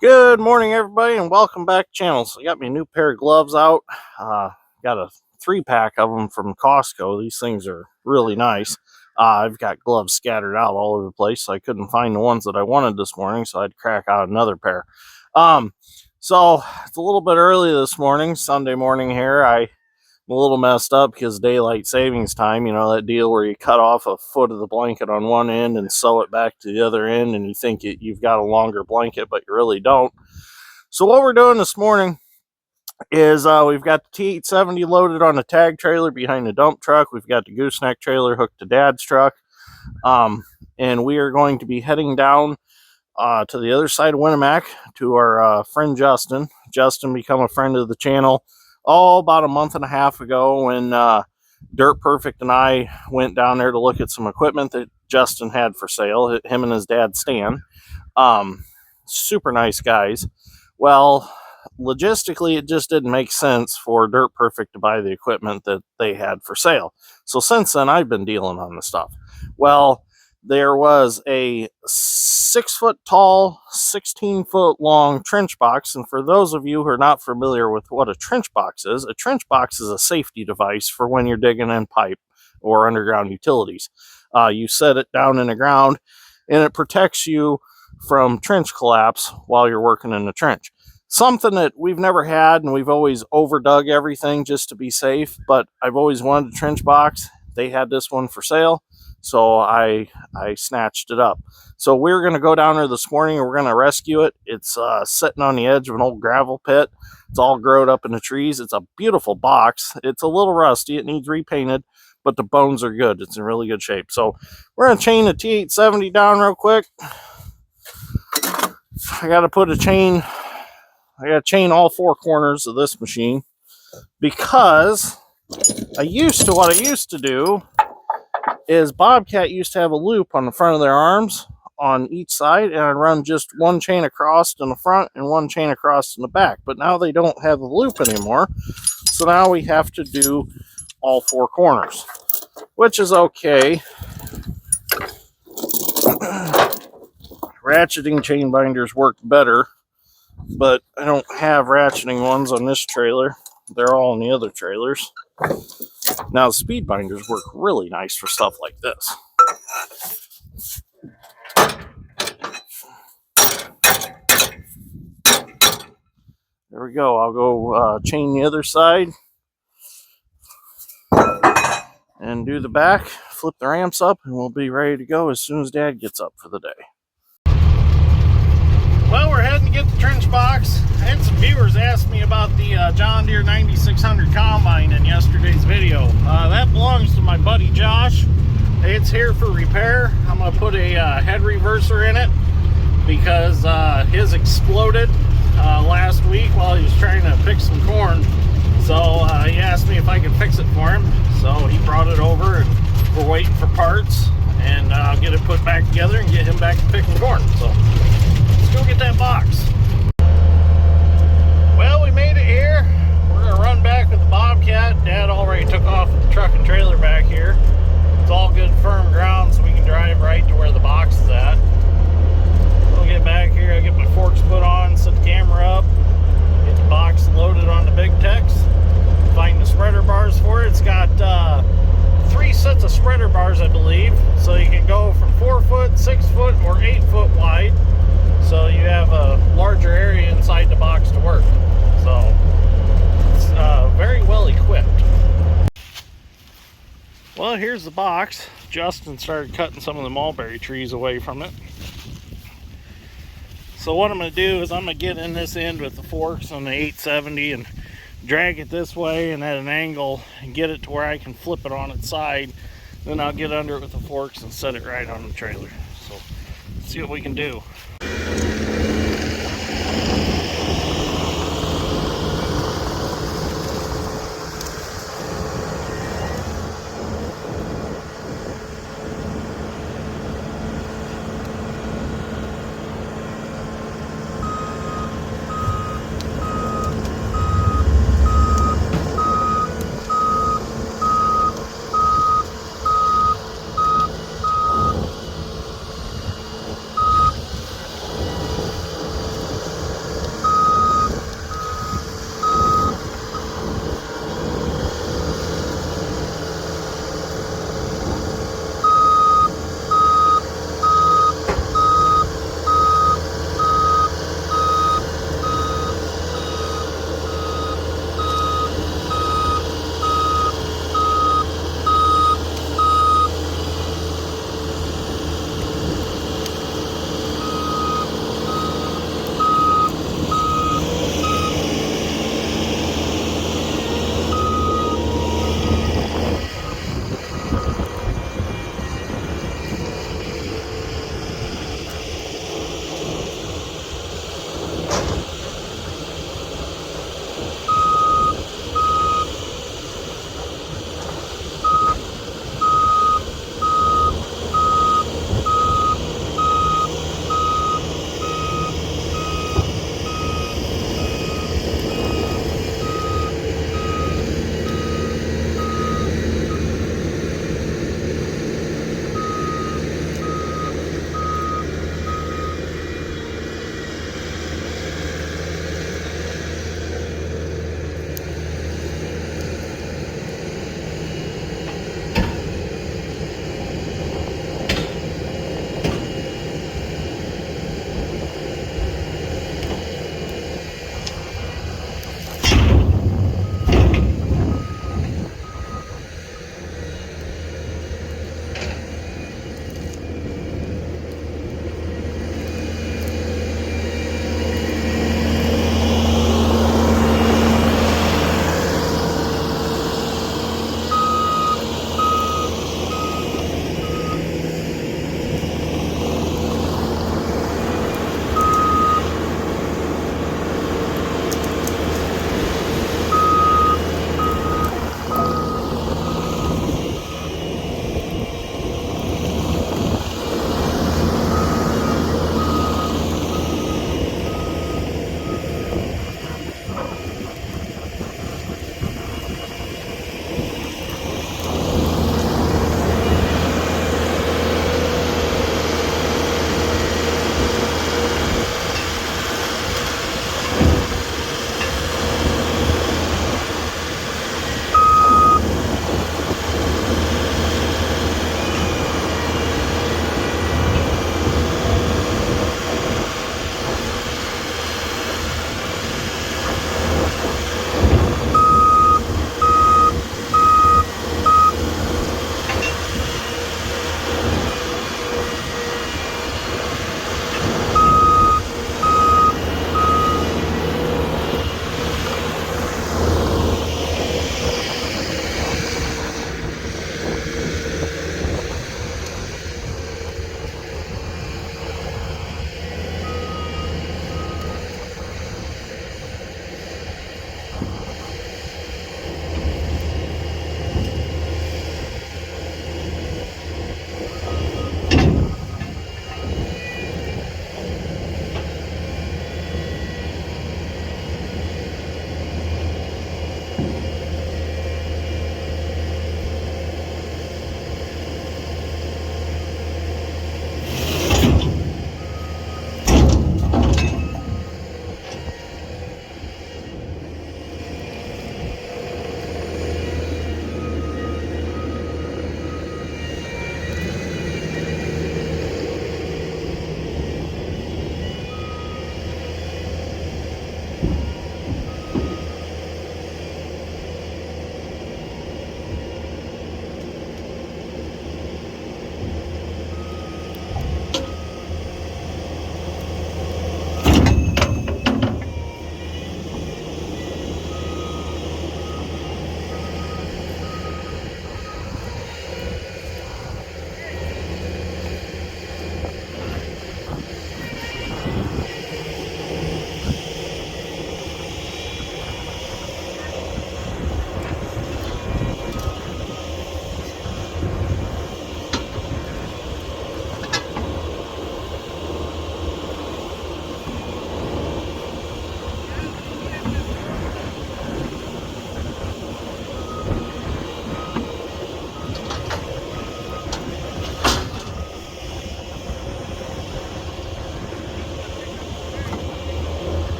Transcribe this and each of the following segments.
Good morning, everybody, and welcome back to the channel. So I got me a new pair of gloves out. Got a 3-pack of them from Costco. These things are really nice. I've got gloves scattered out all over the place, so I couldn't find the ones that I wanted this morning, so I had to crack out another pair. So it's a little bit early this morning, Sunday morning here. I'm a little messed up because daylight savings time, you know, that deal where you cut off a foot of the blanket on one end and sew it back to the other end, and you think you've got a longer blanket, but you really don't. So what we're doing this morning is we've got the T870 loaded on a tag trailer behind the dump truck. We've got the gooseneck trailer hooked to Dad's truck. And we are going to be heading down to the other side of Winamac to our friend Justin. Justin became a friend of the channel about a month and a half ago when Dirt Perfect and I went down there to look at some equipment that Justin had for sale. Him and his dad Stan. Super nice guys. Well, logistically, it just didn't make sense for Dirt Perfect to buy the equipment that they had for sale. So since then, I've been dealing on the stuff. Well, there was a 6-foot tall, 16-foot long trench box. And for those of you who are not familiar with what a trench box is a safety device for when you're digging in pipe or underground utilities. You set it down in the ground, and it protects you from trench collapse while you're working in the trench. Something that we've never had, and we've always overdug everything just to be safe, but I've always wanted a trench box. They had this one for sale, so I snatched it up. So we're going to go down there this morning and we're going to rescue it. It's sitting on the edge of an old gravel pit. It's all grown up in the trees. It's a beautiful box. It's a little rusty. It needs repainted, but the bones are good. It's in really good shape. So we're going to chain the T870 down real quick. I got to chain all 4 corners of this machine because what I used to do is Bobcat used to have a loop on the front of their arms on each side, and I'd run just one chain across in the front and one chain across in the back. But now they don't have the loop anymore, so now we have to do all 4 corners, which is okay. Ratcheting chain binders work better, but I don't have ratcheting ones on this trailer. They're all in the other trailers. Now, the speed binders work really nice for stuff like this. There we go. I'll go chain the other side and do the back, flip the ramps up, and we'll be ready to go as soon as Dad gets up for the day. Well, we're heading to get the trench box. I had some viewers ask me about the John Deere 9600 combine in yesterday's video. That belongs to my buddy Josh. It's here for repair. I'm going to put a head reverser in it because his exploded last week while he was trying to pick some corn. So he asked me if I could fix it for him. So he brought it over, and we're waiting for parts, and I'll get it put back together and get him back to picking corn. So let's go get that box. Well, we made it here. We're gonna run back with the Bobcat. Dad already took off with the truck and trailer back here. It's all good firm ground, so we can drive right to where the box is at. We'll get back here. I'll get my forks put on, set the camera up, get the box loaded on the Big Tex, find the spreader bars for it. It's got 3 sets of spreader bars, I believe, so you can go from 4 foot, 6 foot, or 8 foot wide, so you have a larger area inside the box to work. So it's very well equipped. Well, here's the box. Justin started cutting some of the mulberry trees away from it. So what I'm going to do is I'm going to get in this end with the forks on the 870 and drag it this way and at an angle and get it to where I can flip it on its side. Then I'll get under it with the forks and set it right on the trailer. So let's see what we can do.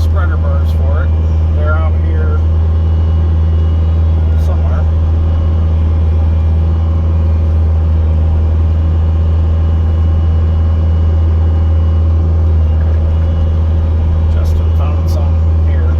spreader bars for it. They're out here somewhere. Justin found some here.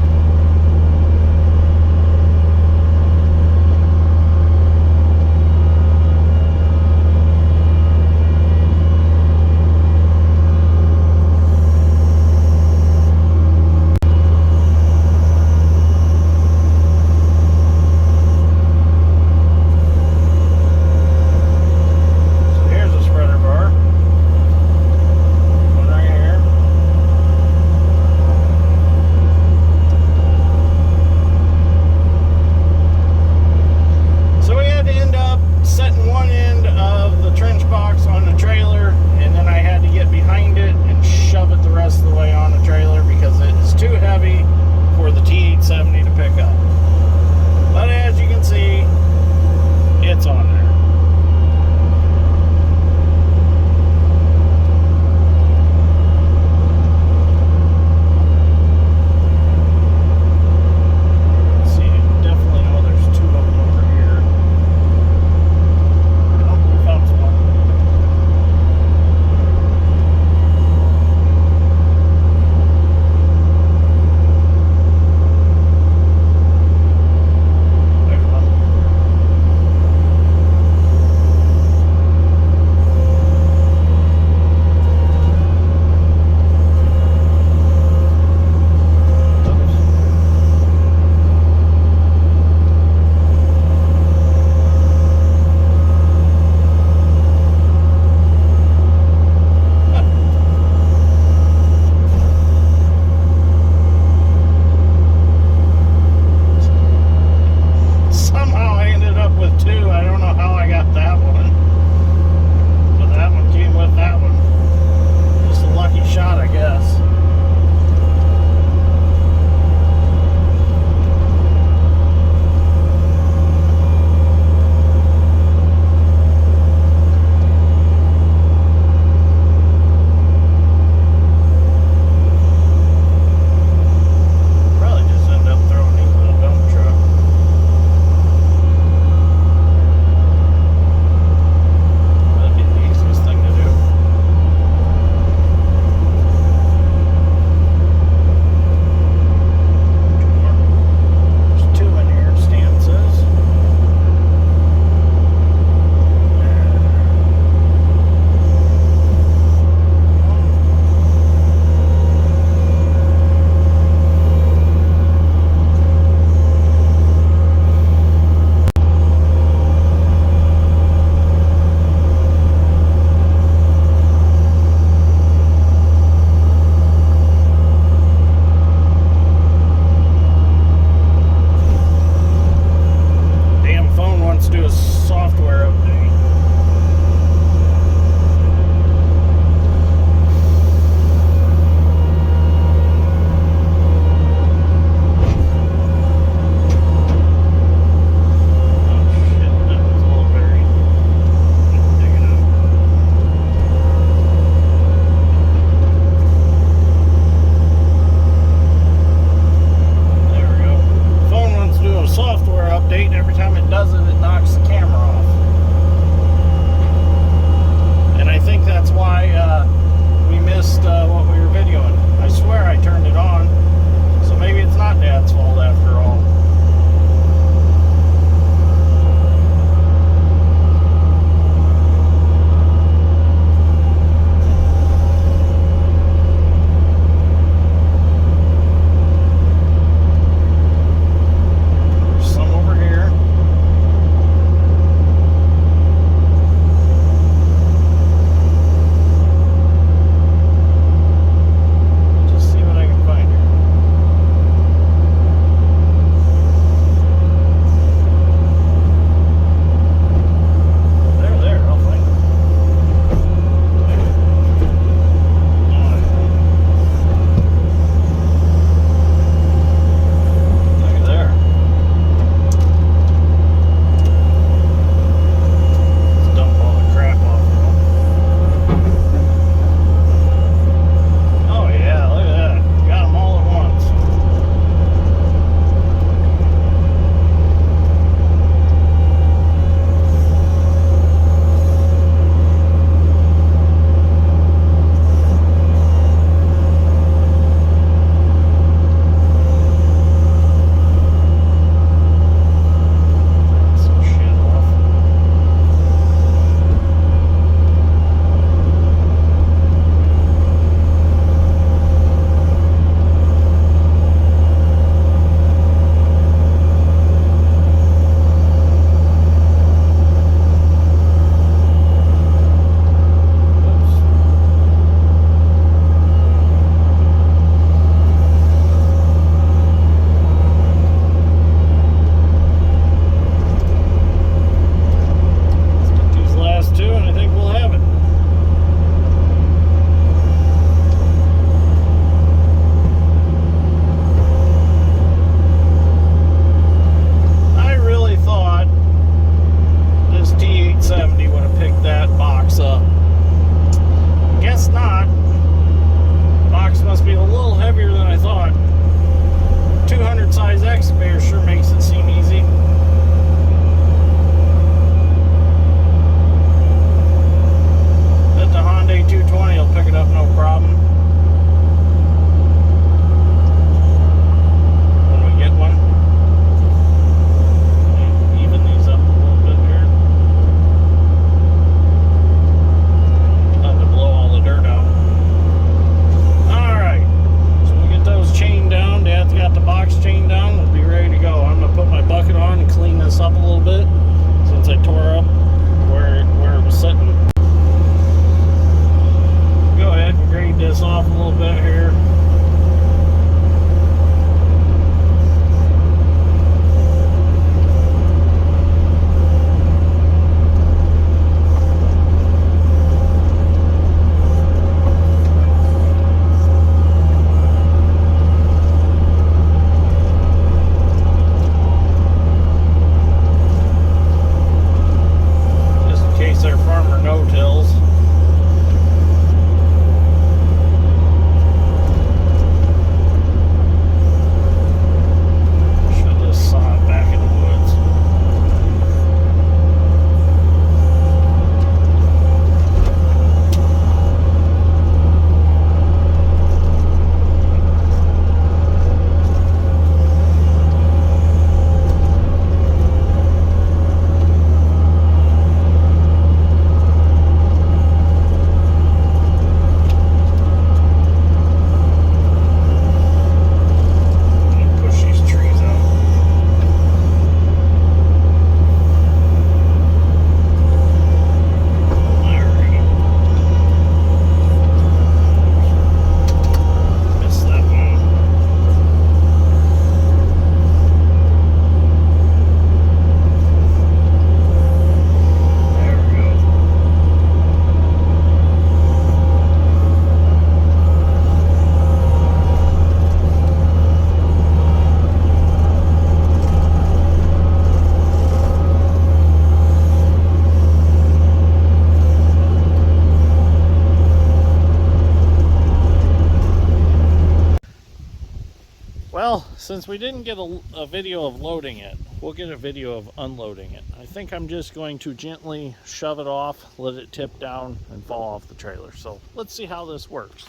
Well, since we didn't get a video of loading it, we'll get a video of unloading it. I think I'm just going to gently shove it off, let it tip down, and fall off the trailer. So let's see how this works.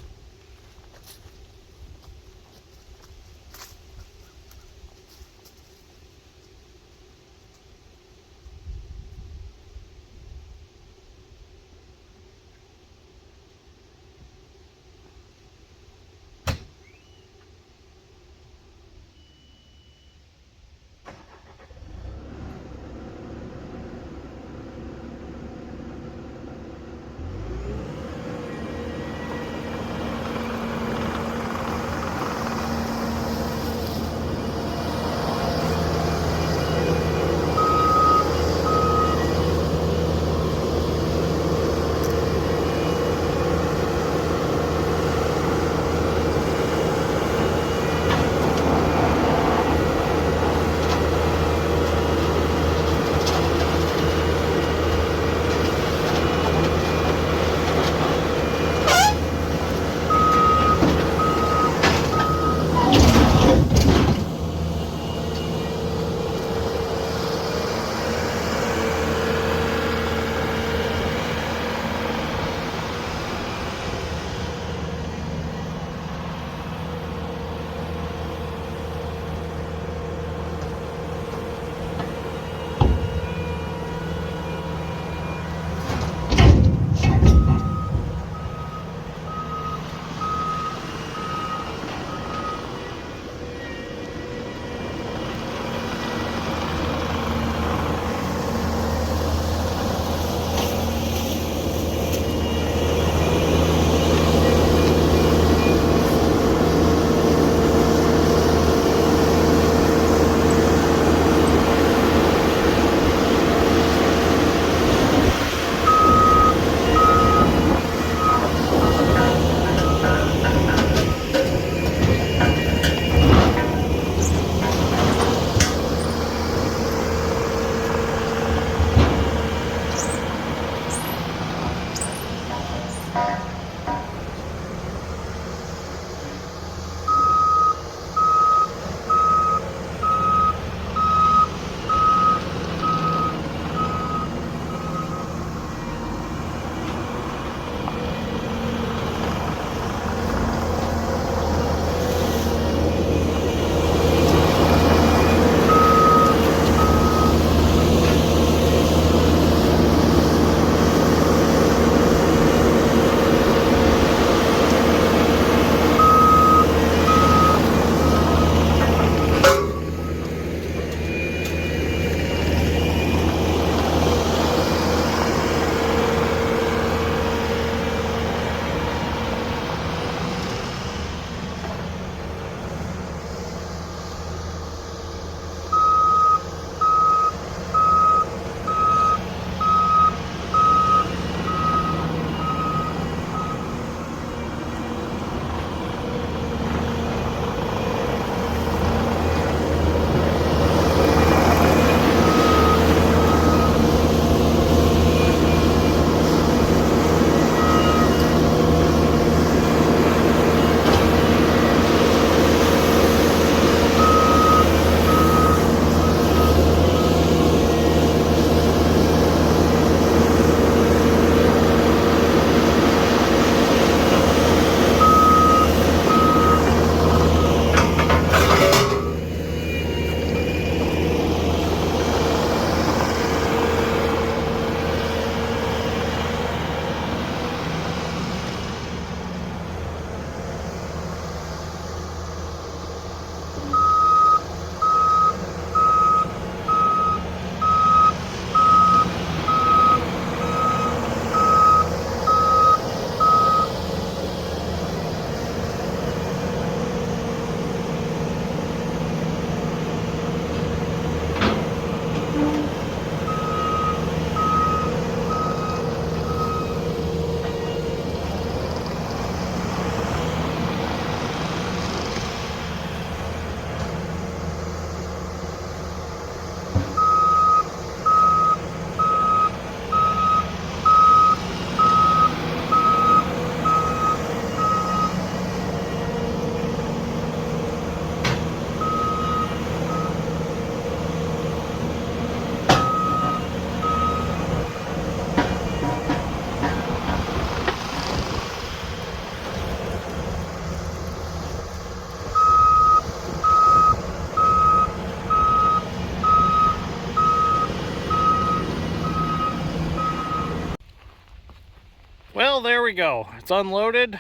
we go. It's unloaded.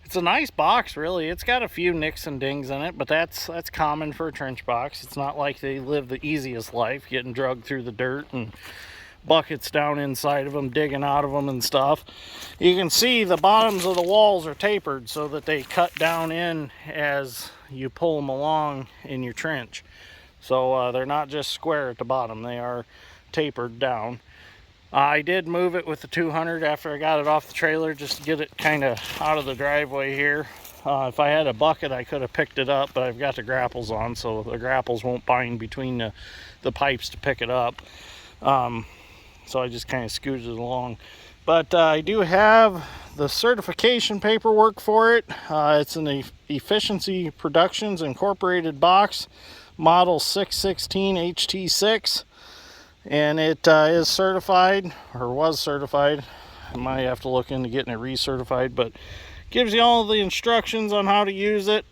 It's a nice box, really. It's got a few nicks and dings in it, but that's common for a trench box. It's not like they live the easiest life, getting dragged through the dirt and buckets down inside of them, digging out of them and stuff. You can see the bottoms of the walls are tapered so that they cut down in as you pull them along in your trench. So they're not just square at the bottom, they are tapered down. I did move it with the 200 after I got it off the trailer just to get it kind of out of the driveway here. If I had a bucket, I could have picked it up, but I've got the grapples on, so the grapples won't bind between the pipes to pick it up. So I just kind of scooted it along. But I do have the certification paperwork for it. It's an Efficiency Productions Incorporated box, model 616 HT6. And it is certified, or was certified. I might have to look into getting it recertified, but gives you all the instructions on how to use it.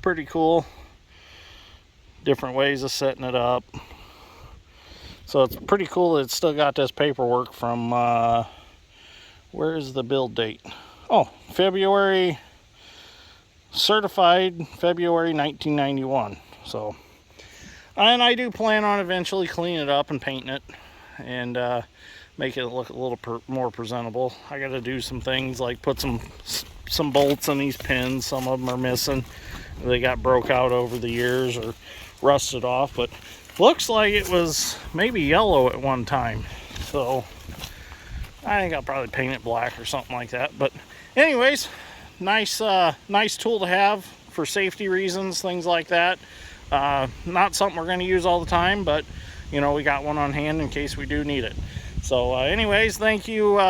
Pretty cool. Different ways of setting it up. So it's pretty cool that it's still got this paperwork from, where is the build date? Oh, February, certified February 1991. So. And I do plan on eventually cleaning it up and painting it and make it look a little more presentable. I got to do some things like put some bolts in these pins. Some of them are missing. They got broke out over the years or rusted off, but looks like it was maybe yellow at one time. So I think I'll probably paint it black or something like that. But anyways, nice tool to have for safety reasons, things like that. Not something we're going to use all the time, but you know, we got one on hand in case we do need it. So anyways, thank you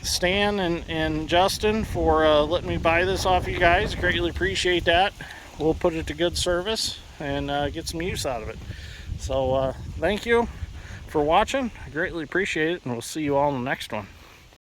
Stan and Justin for letting me buy this off you guys. Greatly appreciate that. We'll put it to good service and get some use out of it. So thank you for watching. I greatly appreciate it, and we'll see you all in the next one.